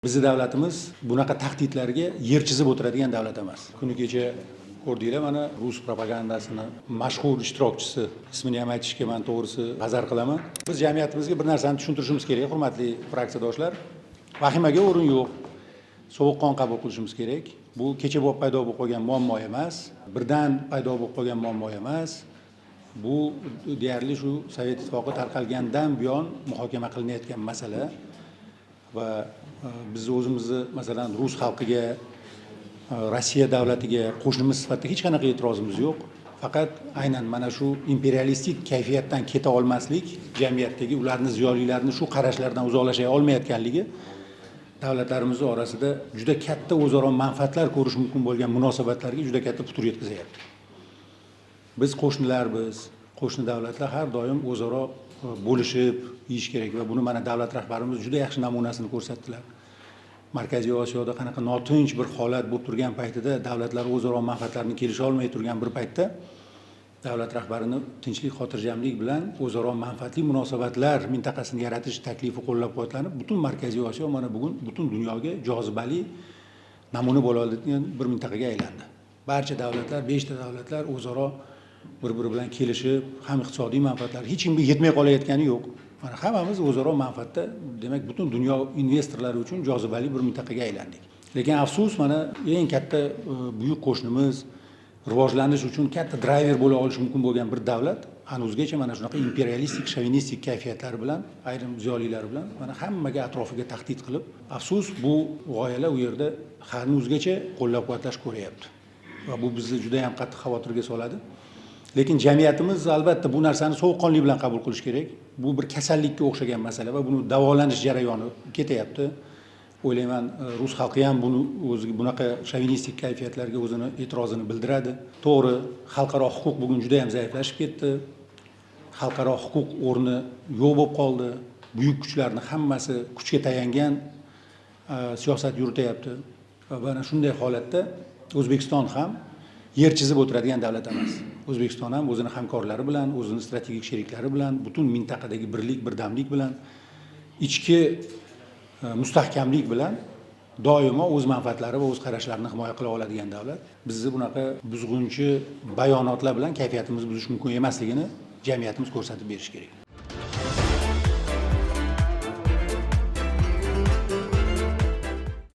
Bizi davlatimiz bunaqa tahdidlarga yer chizib o'tiradigan davlat emas. Kuni kecha ko'rdinglar, mana rus propagandasini mashhur ishtirokchisi, ismini ham aytishga men to'g'risi hazar qilaman. Biz jamiyatimizga bir narsani tushuntirishimiz kerak, hurmatli fraksiyadoshlar. Vahimaga o'rin yo'q. Sovuqqon qabul qilishimiz kerak. Bu kecha bo'lib paydo bo'lib qolgan muammo emas, birdan paydo bo'lib qolgan muammo emas. Bu deyarli shu Sovet ittifoqi tarqalgandan buyon muhokama qilinayotgan masala. Va biz o'zimizni masalan rus xalqiga, Rossiya davlatiga qo'shnimiz sifatida hech qanaqa e'tirozimiz yo'q. Faqat aynan mana shu imperialistik kayfiyatdan keta olmaslik, jamiyatdagi ularning ziyolilarini shu qarashlardan uzoqlasha olmayotganligi davlatlarimiz orasida juda katta o'zaro manfaatlar ko'rish mumkin bo'lgan munosabatlarga juda katta putur yetkazayapti. Biz qo'shnilarmiz, qo'shni davlatlar har doim o'zaro bo'lishib ish kerak va buni mana davlat rahbarimiz juda yaxshi namunasini ko'rsatdilar. Markaziy Osiyoda qanaqa notinch bir holat bo'lib turgan paytida davlatlar o'zaro manfaatlarini kelisha olmay turgan bir paytda davlat rahbarini tinchlik, xotirjamlik bilan o'zaro manfaatli munosabatlar mintaqasini yaratish taklifi qo'llab-quvvatlanib, butun Markaziy Osiyo mana bugun butun dunyoga jozibali namuna bo'la oladigan bir mintaqaga aylandi. Barcha davlatlar, 5 ta davlatlar o'zaro bir-biri bilan kelishib, ham iqtisodiy manfaatlar hech kimga yetmay qolayotgani yo'q. Mana hammamiz o'zaro manfaatda, demak, butun dunyo investorlari uchun jozibali bir mintaqaga aylandik. Lekin afsus, mana eng katta buyuk qo'shnimiz, rivojlanish uchun katta driver bo'la olishi mumkin bo'lgan bir davlat hanuzgacha mana shunaqa imperialistik, shovinistik kayfiyatlari bilan, ayrim ziyolilar bilan mana hammaga atrofiga tahdid qilib, afsus bu g'oyalar u yerda hanuzgacha qo'llab-quvvatlash ko'ryapti. Va bu bizni juda ham qattiq xavotirga soladi. Lekin jamiyatimiz albatta bu narsani sovuqqonlik bilan qabul qilish kerak. Bu bir kasallikka o'xshagan masala va buni davolanish jarayoni ketyapti. O'ylayman, rus xalqi ham buni o'ziga bunaqa shovinistik kayfiyatlarga o'zini e'tirozini bildiradi. To'g'ri, xalqaro huquq bugun juda ham zaiflashib ketdi. Xalqaro huquq o'rni yo'q bo'lib qoldi. Buyuk kuchlarning hammasi kuchga tayangan siyosat yurityapti. Va mana shunday holatda O'zbekiston ham yer chizib o'tiradigan davlat emas. O'zbekiston ham o'zini hamkorlari bilan, o'zini strategik sheriklari bilan, butun mintaqadagi birlik, birdamlik bilan, ichki mustahkamlik bilan doimo o'z manfaatlari va o'z qarashlarini himoya qila oladigan davlat. Bizni bunaqa buzg'unchi bayonotlar bilan kayfiyatimizni buzish mumkin emasligini jamiyatimiz ko'rsatib berishi kerak.